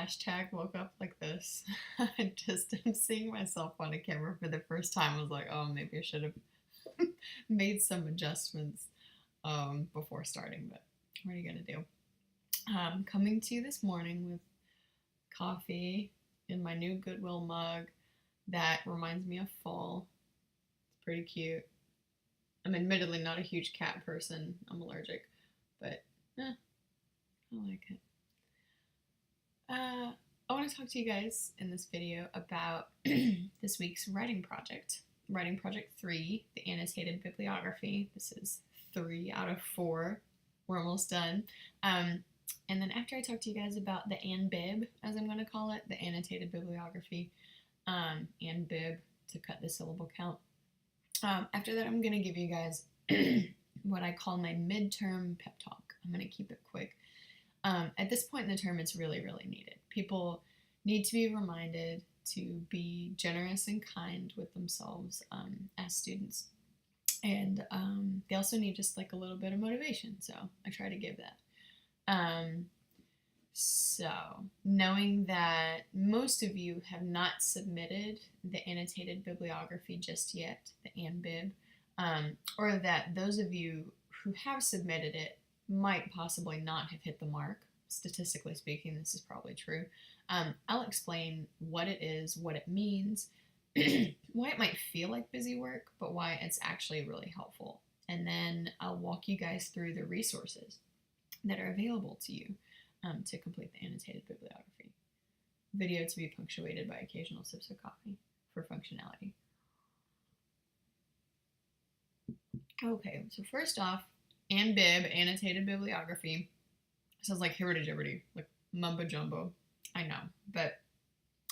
hashtag woke up like this. I just am seeing myself on a camera for the first time. I was like, oh, maybe I should have made some adjustments before starting, but what are you going to do? Coming to you this morning with coffee in my new Goodwill mug that reminds me of fall. It's pretty cute. I'm admittedly not a huge cat person. I'm allergic, but I like it. I want to talk to you guys in this video about this week's writing project. Writing project 3, the annotated bibliography. This is 3 out of 4. We're almost done. And then after I talk to you guys about the ANBIB, as I'm going to call it, the annotated bibliography, ANBIB to cut the syllable count. After that, I'm going to give you guys what I call my midterm pep talk. I'm going to keep it quick. At this point in the term, it's really, really needed. People need to be reminded to be generous and kind with themselves as students. And they also need just like a little bit of motivation, so I try to give that. So, knowing that most of you have not submitted the annotated bibliography just yet, the ANBIB, or that those of you who have submitted it might possibly not have hit the mark. Statistically speaking, this is probably true. I'll explain what it is, what it means, why it might feel like busy work, but why it's actually really helpful. And then I'll walk you guys through the resources that are available to you to complete the annotated bibliography. Video to be punctuated by occasional sips of coffee for functionality. Okay, so first off, ANBIB, annotated bibliography. Sounds like hibberty-jibberty, like mumbo-jumbo. I know, but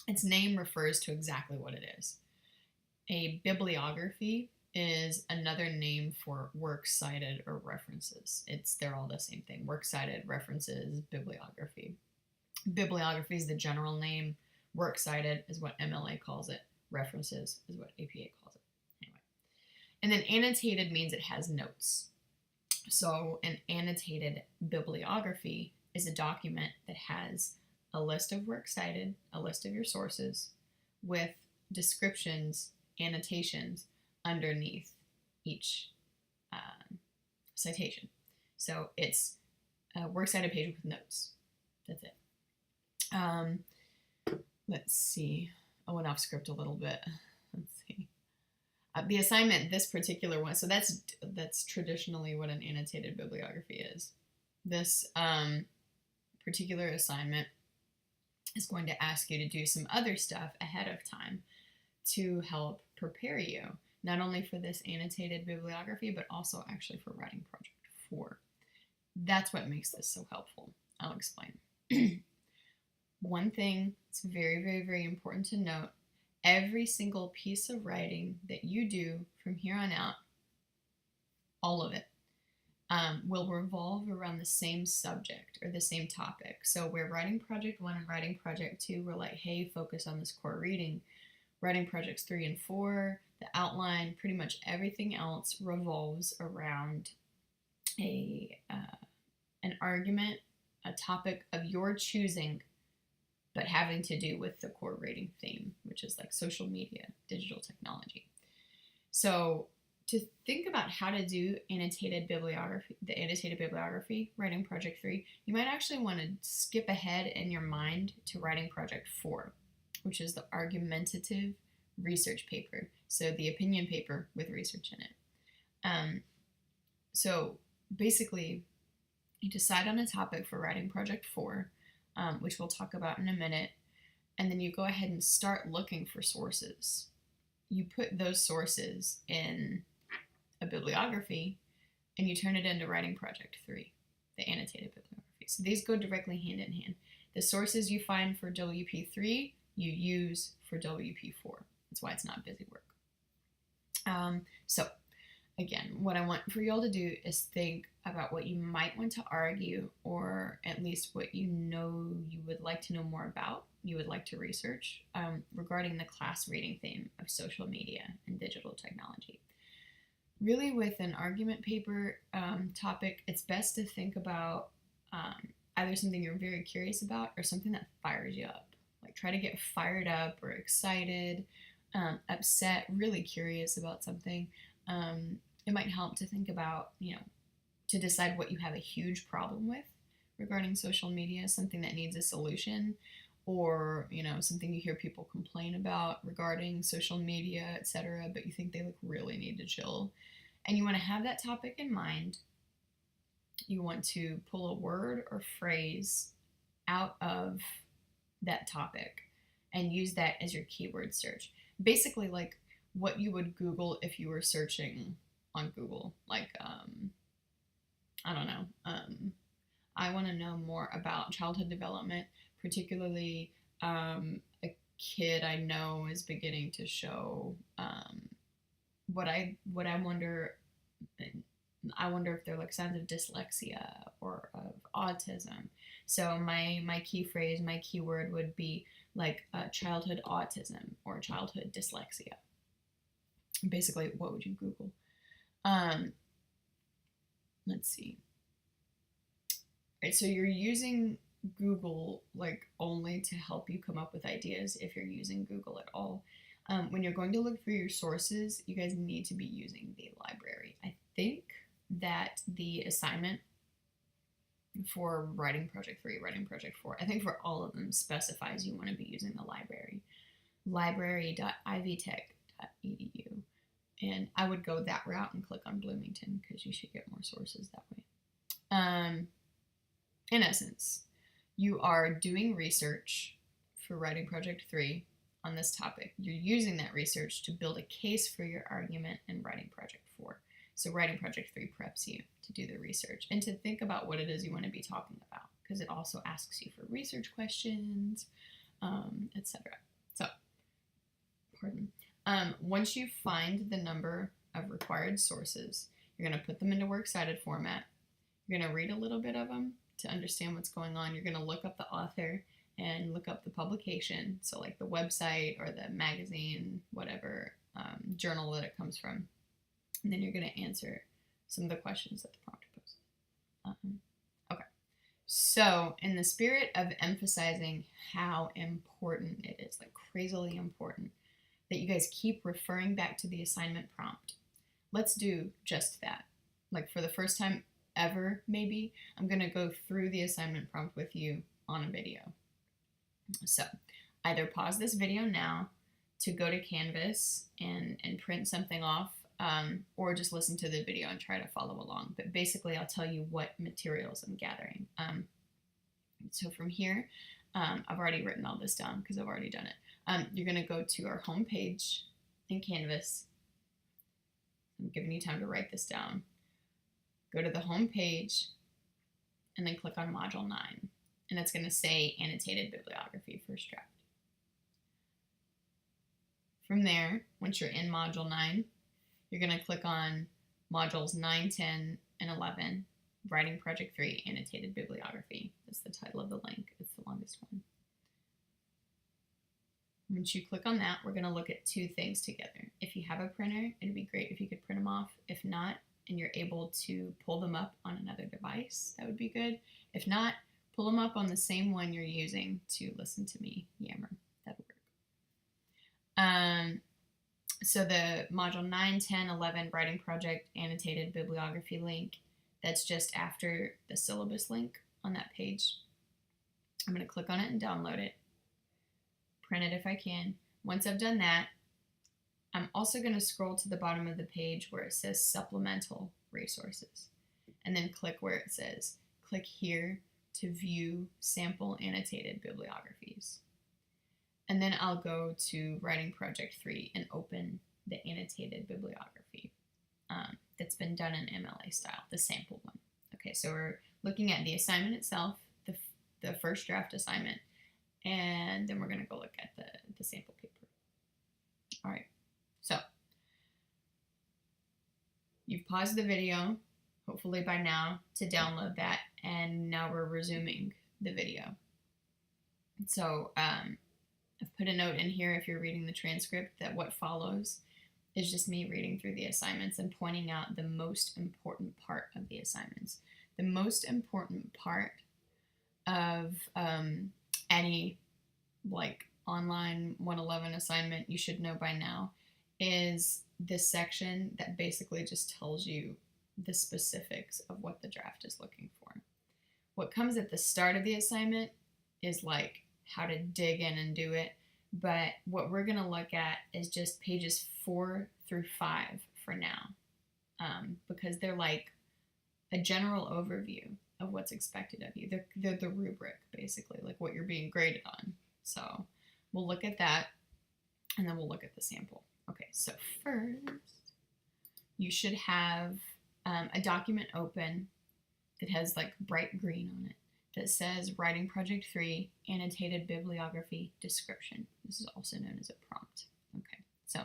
its name refers to exactly what it is. A bibliography is another name for works cited or references. They're all the same thing. Works cited, references, bibliography. Bibliography is the general name. Works cited is what MLA calls it. References is what APA calls it. Anyway. And then annotated means it has notes. So an annotated bibliography is a document that has a list of works cited, a list of your sources, with descriptions, annotations underneath each citation. So it's a works cited page with notes. That's it. Let's see. I went off script a little bit. Let's see. The assignment, this particular one, so that's traditionally what an annotated bibliography is. This particular assignment is going to ask you to do some other stuff ahead of time to help prepare you, not only for this annotated bibliography, but also actually for writing project 4. That's what makes this so helpful. I'll explain. One thing that's very, very, very important to note, every single piece of writing that you do from here on out, all of it, will revolve around the same subject or the same topic. So where writing project 1 and writing project 2 were like, hey, focus on this core reading, writing projects 3 and 4, the outline, pretty much everything else revolves around an argument, a topic of your choosing, but having to do with the core rating theme, which is like social media, digital technology. So to think about how to do annotated bibliography, the annotated bibliography, writing project 3, you might actually want to skip ahead in your mind to writing project 4, which is the argumentative research paper. So the opinion paper with research in it. So basically, you decide on a topic for writing project 4, which we'll talk about in a minute, and then you go ahead and start looking for sources. You put those sources in a bibliography, and you turn it into writing project 3, the annotated bibliography. So these go directly hand in hand. The sources you find for WP3, you use for WP4. That's why it's not busy work. So again, what I want for y'all to do is think about what you might want to argue, or at least what you know you would like to know more about, you would like to research regarding the class reading theme of social media and digital technology. Really, with an argument paper topic, it's best to think about either something you're very curious about or something that fires you up. Like try to get fired up or excited, upset, really curious about something. It might help to think about, to decide what you have a huge problem with regarding social media, something that needs a solution, or something you hear people complain about regarding social media, etc., but you think they really need to chill, and you want to have that topic in mind. You want to pull a word or phrase out of that topic and use that as your keyword search. Basically, like what you would Google if you were searching on Google. Like, I don't know. I want to know more about childhood development, particularly a kid I know is beginning to show what I wonder. I wonder if they're like signs of dyslexia or of autism. So my key phrase, my keyword would be like childhood autism or childhood dyslexia. Basically, what would you Google? Let's see. Right, so you're using Google like only to help you come up with ideas if you're using Google at all. When you're going to look for your sources, you guys need to be using the library. I think that the assignment for writing project 3, writing project 4, I think for all of them specifies you want to be using the library. Library.ivtech.edu. And I would go that route and click on Bloomington because you should get more sources that way. In essence, you are doing research for writing project 3 on this topic. You're using that research to build a case for your argument in writing project 4. So writing project 3 preps you to do the research and to think about what it is you want to be talking about, because it also asks you for research questions, etc. So, once you find the number of required sources, you're going to put them into works cited format. You're going to read a little bit of them to understand what's going on. You're going to look up the author and look up the publication, so like the website or the magazine, whatever journal that it comes from. And then you're going to answer some of the questions that the prompt poses. Okay. So in the spirit of emphasizing how important it is, like crazily important, that you guys keep referring back to the assignment prompt, let's do just that. Like for the first time ever, maybe, I'm going to go through the assignment prompt with you on a video. So either pause this video now to go to Canvas and print something off, or just listen to the video and try to follow along. But basically, I'll tell you what materials I'm gathering. So from here, I've already written all this down because I've already done it. You're going to go to our home page in Canvas. I'm giving you time to write this down. Go to the home page and then click on Module 9. And it's going to say Annotated Bibliography First Draft. From there, once you're in Module 9, you're going to click on Modules 9, 10, and 11, Writing Project 3, Annotated Bibliography. That's the title of the link. It's the longest one. Once you click on that, we're going to look at two things together. If you have a printer, it'd be great if you could print them off. If not, and you're able to pull them up on another device, that would be good. If not, pull them up on the same one you're using to listen to me yammer. That would work. So the Module 9, 10, 11 Writing Project Annotated Bibliography link, that's just after the syllabus link on that page. I'm going to click on it and download it. Print it if I can. Once I've done that, I'm also going to scroll to the bottom of the page where it says Supplemental Resources, and then click where it says, click here to view sample annotated bibliographies. And then I'll go to Writing Project 3 and open the annotated bibliography that's been done in MLA style, the sample one. Okay, so we're looking at the assignment itself, the first draft assignment, and then we're going to go look at the sample paper. All right, so you've paused the video, hopefully by now, to download that, and now we're resuming the video. So I've put a note in here if you're reading the transcript that what follows is just me reading through the assignments and pointing out the most important part of the assignments. The most important part of any like online 111 assignment you should know by now is this section that basically just tells you the specifics of what the draft is looking for. What comes at the start of the assignment is like how to dig in and do it, but what we're going to look at is just pages 4 through 5 for now, because they're like a general overview of what's expected of you. They're the rubric, basically, like what you're being graded on. So we'll look at that, and then we'll look at the sample. Okay, so first, you should have a document open that has like bright green on it that says Writing Project 3, Annotated Bibliography Description. This is also known as a prompt. Okay, so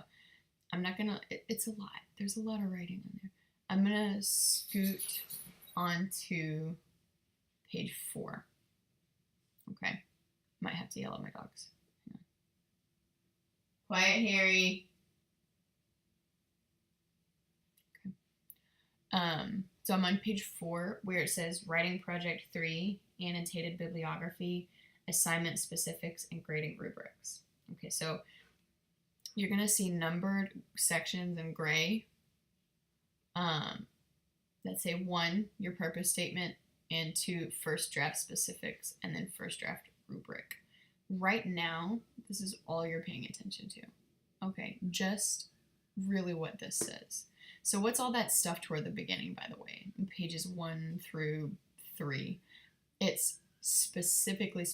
I'm not gonna, it's a lot. There's a lot of writing on there. I'm gonna scoot onto page 4. Okay, might have to yell at my dogs. Quiet, Harry. Okay. So I'm on page 4 where it says Writing Project 3, Annotated Bibliography, Assignment Specifics, and Grading Rubrics. Okay, so you're going to see numbered sections in gray that say 1, your purpose statement, and 2, first draft specifics, and then first draft rubric. Right now, this is all you're paying attention to. Okay, just really what this says. So what's all that stuff toward the beginning, by the way? In pages 1 through 3. It's specifically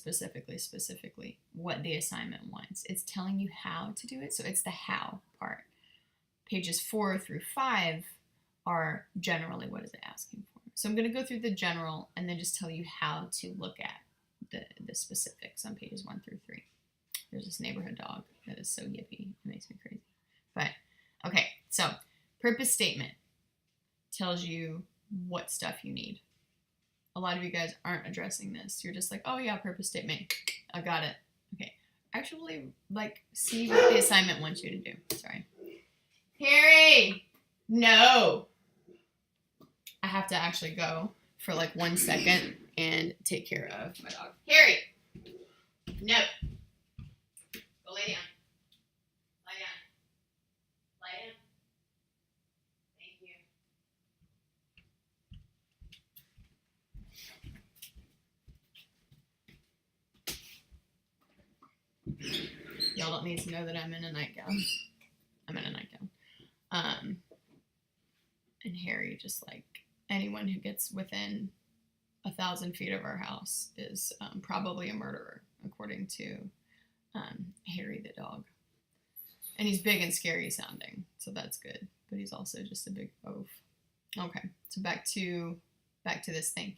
what the assignment wants. It's telling you how to do it, so it's the how part. Pages 4 through 5 are generally what is it asking for. So I'm going to go through the general and then just tell you how to look at the specifics on pages 1 through 3. There's this neighborhood dog that is so yippy. It makes me crazy. But, okay, so purpose statement tells you what stuff you need. A lot of you guys aren't addressing this. You're just like, oh yeah, purpose statement. I got it. Okay. Actually, like, see what the assignment wants you to do. Sorry. Harry! No! I have to actually go for like 1 second and take care of my dog. Harry! No! Go lay down. Lie down. Lie down. Thank you. Y'all don't need to know that I'm in a nightgown. I'm in a nightgown. And Harry, just like anyone who gets within 1,000 feet of our house, is probably a murderer, according to Harry the dog. And he's big and scary sounding, so that's good. But he's also just a big oaf. Okay, so back to this thing.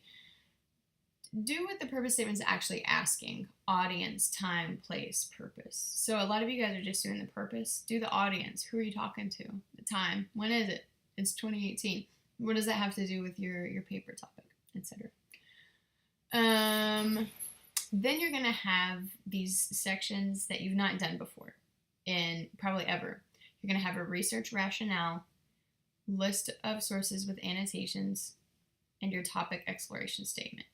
Do what the purpose statement's actually asking. Audience, time, place, purpose. So a lot of you guys are just doing the purpose. Do the audience. Who are you talking to? The time. When is it? It's 2018. What does that have to do with your paper topic, etc.? Then you're going to have these sections that you've not done before, and probably ever. You're going to have a research rationale, list of sources with annotations, and your topic exploration statement.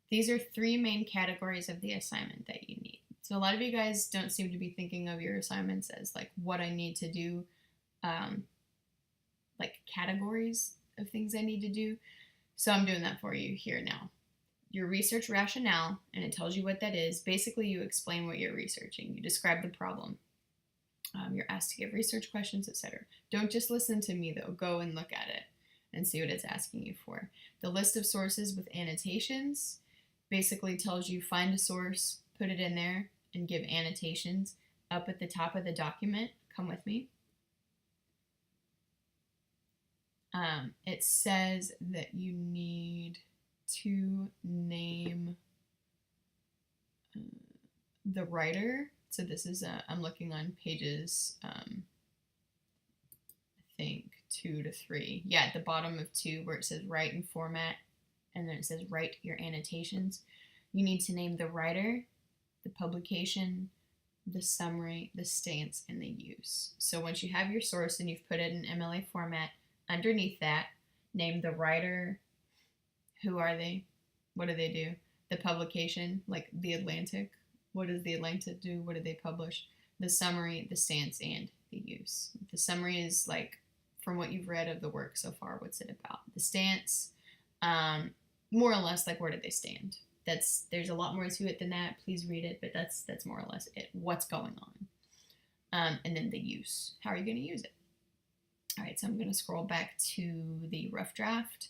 These are 3 main categories of the assignment that you need. So a lot of you guys don't seem to be thinking of your assignments as like what I need to do, like categories of things I need to do. So I'm doing that for you here now. Your research rationale, and it tells you what that is. Basically, you explain what you're researching. You describe the problem. You're asked to give research questions, etc. Don't just listen to me, though. Go and look at it and see what it's asking you for. The list of sources with annotations basically tells you find a source, put it in there, and give annotations up at the top of the document. Come with me. It says that you need to name the writer. So this is, I'm looking on pages, I think 2 to 3. Yeah, at the bottom of 2 where it says write and format, and then it says write your annotations. You need to name the writer, the publication, the summary, the stance, and the use. So once you have your source and you've put it in MLA format, underneath that, name the writer. Who are they? What do they do? the publication, like The Atlantic. What does The Atlantic do? What do they publish? The summary, the stance, and the use. The summary is like, from what you've read of the work so far, what's it about? The stance, more or less like, where did they stand? There's a lot more to it than that. Please read it, but that's more or less it. What's going on? And then the use. How are you going to use it? All right, so I'm going to scroll back to the rough draft.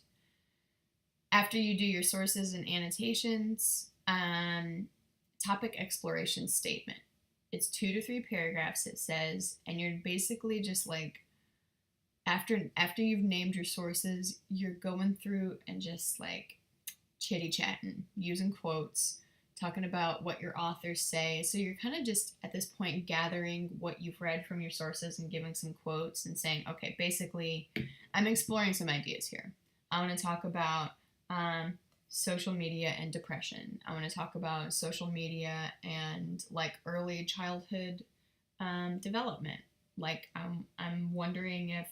After you do your sources and annotations, topic exploration statement. It's 2 to 3 paragraphs, it says, and you're basically just like, after you've named your sources, you're going through and just like chitty chatting, using quotes, talking about what your authors say. So you're kind of just at this point gathering what you've read from your sources and giving some quotes and saying, okay, basically, I'm exploring some ideas here. I want to talk about social media and depression. I want to talk about social media and like early childhood development. Like I'm wondering if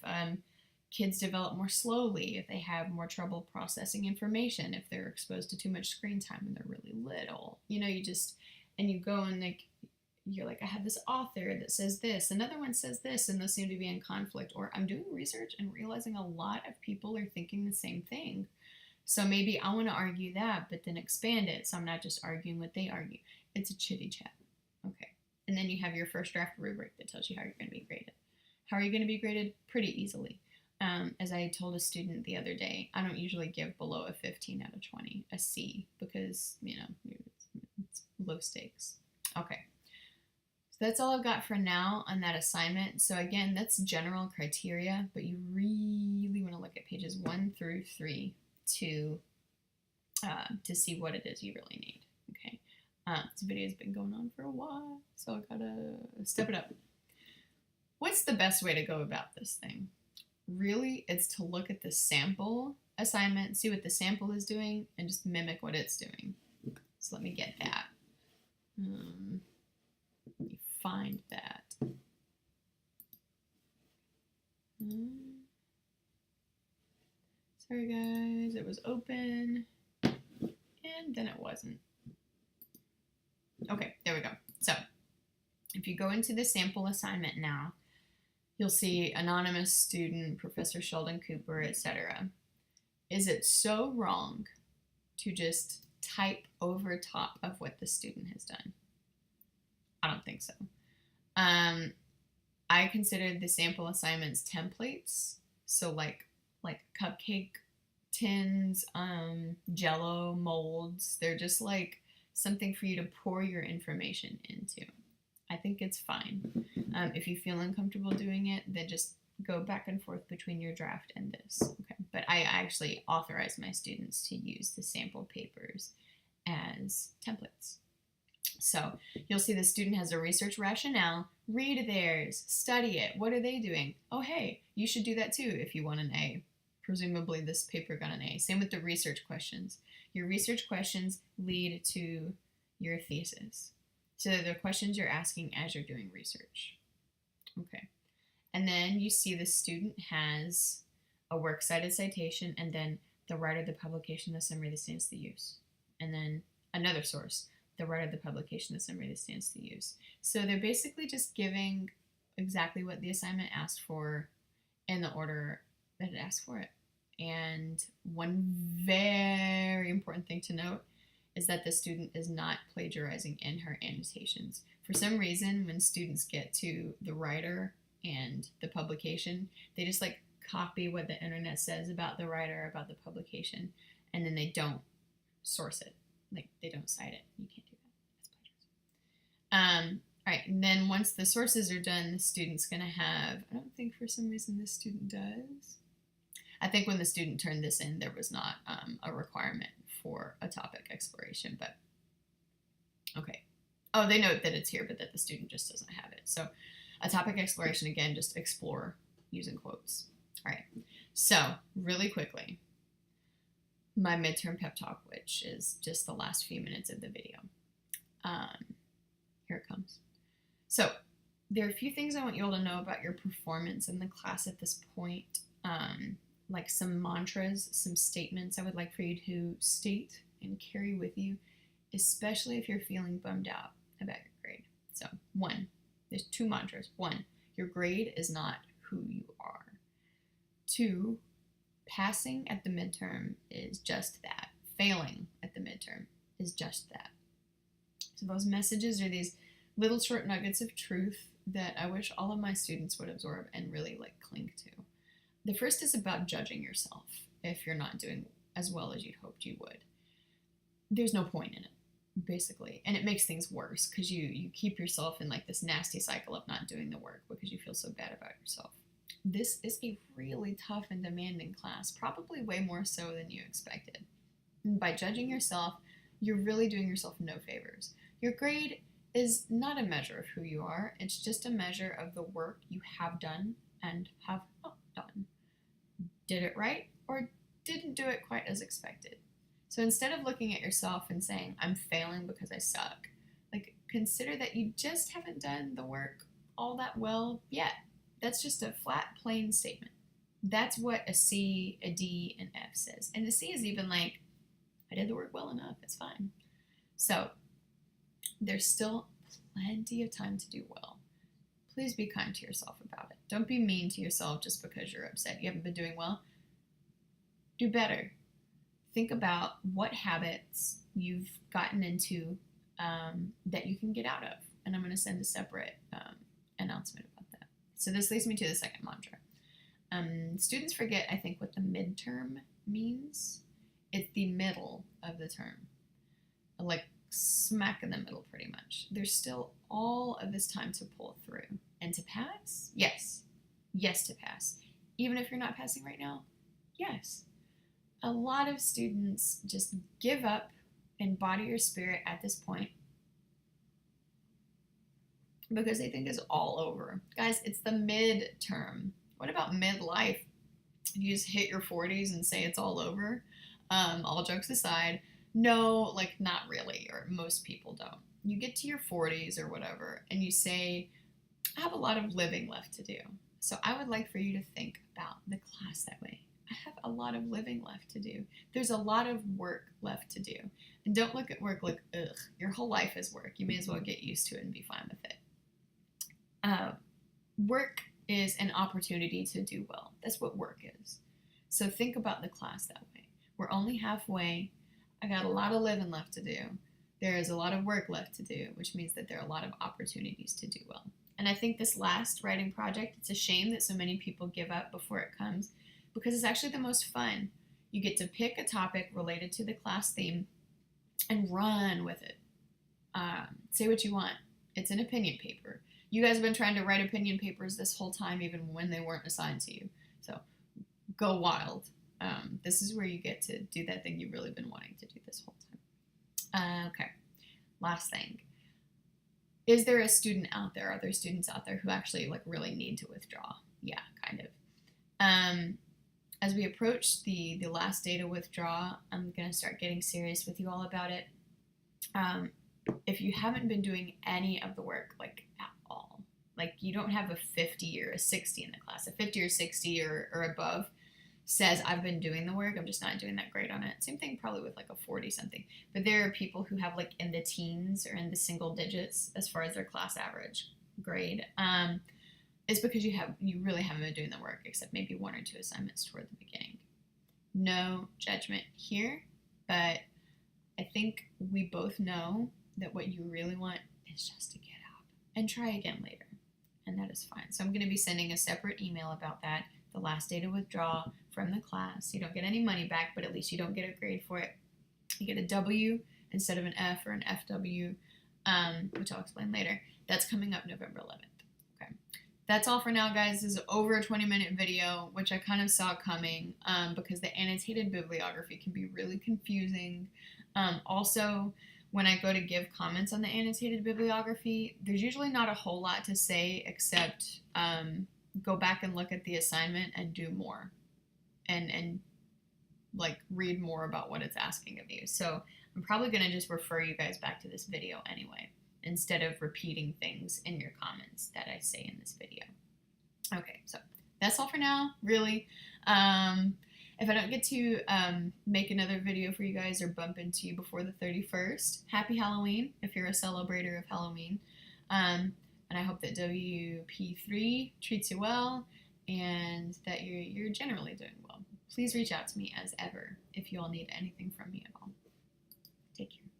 kids develop more slowly, if they have more trouble processing information, if they're exposed to too much screen time when they're really little. You know, you go and like, you're like, I have this author that says this, another one says this, and those seem to be in conflict. Or I'm doing research and realizing a lot of people are thinking the same thing. So maybe I want to argue that, but then expand it so I'm not just arguing what they argue. It's a chitty chat. Okay. And then you have your first draft rubric that tells you how you're going to be graded. How are you going to be graded? Pretty easily. As I told a student the other day, I don't usually give below a 15 out of 20, a C, because, you know, it's low stakes. Okay. So that's all I've got for now on that assignment. So again, that's general criteria, but you really want to look at pages 1 through 3 to see what it is you really need. Okay. This video's been going on for a while, so I gotta step it up. What's the best way to go about this thing? Really, it's to look at the sample assignment, see what the sample is doing, and just mimic what it's doing. So let me get that. Let me find that. Sorry guys, it was open, and then it wasn't. Okay, there we go. So, if you go into the sample assignment now, you'll see anonymous student, Professor Sheldon Cooper, etc. Is it so wrong to just type over top of what the student has done? I don't think so. I consider the sample assignments templates. So like cupcake tins, Jello molds. They're just like something for you to pour your information into. I think it's fine. If you feel uncomfortable doing it, then just go back and forth between your draft and this. Okay. But I actually authorize my students to use the sample papers as templates. So you'll see the student has a research rationale. Read theirs, study it. What are they doing? Oh, hey, you should do that too if you want an A. Presumably this paper got an A. Same with the research questions. Your research questions lead to your thesis. So they're questions you're asking as you're doing research. Okay. And then you see the student has a works cited citation, and then the writer, the publication, the summary, the stance, the use. And then another source, the writer, the publication, the summary, the stance, the use. So they're basically just giving exactly what the assignment asked for in the order that it asked for it. And one very important thing to note is that the student is not plagiarizing in her annotations. For some reason, when students get to the writer and the publication, they just like copy what the internet says about the writer, about the publication, and then they don't source it. Like they don't cite it. You can't do that. That's plagiarism. All right, and then once the sources are done, the student's gonna have, I don't think for some reason this student does. I think when the student turned this in, there was not a requirement for a topic exploration, but okay. Oh, they note that it's here, but that the student just doesn't have it. So a topic exploration, again, just explore using quotes. All right, so really quickly, my midterm pep talk, which is just the last few minutes of the video. Here it comes. So there are a few things I want you all to know about your performance in the class at this point. Like some mantras, some statements I would like for you to state and carry with you, especially if you're feeling bummed out about your grade. So, 1, there's 2 mantras. 1, your grade is not who you are. 2, passing at the midterm is just that. Failing at the midterm is just that. So those messages are these little short nuggets of truth that I wish all of my students would absorb and really cling to. The first is about judging yourself if you're not doing as well as you'd hoped you would. There's no point in it, basically. And it makes things worse because you keep yourself in this nasty cycle of not doing the work because you feel so bad about yourself. This is a really tough and demanding class, probably way more so than you expected. And by judging yourself, you're really doing yourself no favors. Your grade is not a measure of who you are. It's just a measure of the work you have done and have not done. Did it right or didn't do it quite as expected? So instead of looking at yourself and saying, I'm failing because I suck, consider that you just haven't done the work all that well yet. That's just a flat, plain statement. That's what a C, a D, and F says. And the C is even I did the work well enough, it's fine. So there's still plenty of time to do well. Please be kind to yourself about it. Don't be mean to yourself just because you're upset you haven't been doing well. Do better. Think about what habits you've gotten into that you can get out of. And I'm going to send a separate announcement about that. So this leads me to the second mantra. Students forget, I think, what the midterm means. It's the middle of the term. Smack in the middle, pretty much. There's still all of this time to pull through. And to pass? Yes. Yes to pass. Even if you're not passing right now? Yes. A lot of students just give up in body or spirit at this point because they think it's all over. Guys, it's the midterm. What about midlife? You just hit your 40s and say it's all over? All jokes aside, no, not really, or most people don't. You get to your 40s or whatever, and you say, I have a lot of living left to do. So I would like for you to think about the class that way. I have a lot of living left to do. There's a lot of work left to do. And don't look at work like, ugh, your whole life is work. You may as well get used to it and be fine with it. Work is an opportunity to do well. That's what work is. So think about the class that way. We're only halfway. I got a lot of living left to do. There is a lot of work left to do, which means that there are a lot of opportunities to do well. And I think this last writing project, it's a shame that so many people give up before it comes because it's actually the most fun. You get to pick a topic related to the class theme and run with it. Say what you want. It's an opinion paper. You guys have been trying to write opinion papers this whole time, even when they weren't assigned to you. So go wild. This is where you get to do that thing you've really been wanting to do this whole time. Okay, last thing. Is there a student out there, are there students out there who actually really need to withdraw? Yeah, kind of. As we approach the last day to withdraw, I'm going to start getting serious with you all about it. If you haven't been doing any of the work, at all, you don't have a 50 or a 60 in the class, a 50 or 60 or above says, I've been doing the work, I'm just not doing that great on it. Same thing probably with a 40 something. But there are people who have in the teens or in the single digits as far as their class average grade. It's because you really haven't been doing the work except maybe 1 or 2 assignments toward the beginning. No judgment here, but I think we both know that what you really want is just to get out and try again later. And that is fine. So I'm going to be sending a separate email about that. The last day to withdraw from the class. You don't get any money back, but at least you don't get a grade for it. You get a W instead of an F or an FW, which I'll explain later. That's coming up November 11th. Okay. That's all for now, guys. This is over a 20-minute video, which I kind of saw coming because the annotated bibliography can be really confusing. Also, when I go to give comments on the annotated bibliography, there's usually not a whole lot to say except go back and look at the assignment and do more and read more about what it's asking of you. So I'm probably going to just refer you guys back to this video anyway, instead of repeating things in your comments that I say in this video. Okay, so that's all for now, really. If I don't get to make another video for you guys or bump into you before the 31st, happy Halloween if you're a celebrator of Halloween. And I hope that WP3 treats you well and that you're generally doing well. Please reach out to me as ever if you all need anything from me at all. Take care.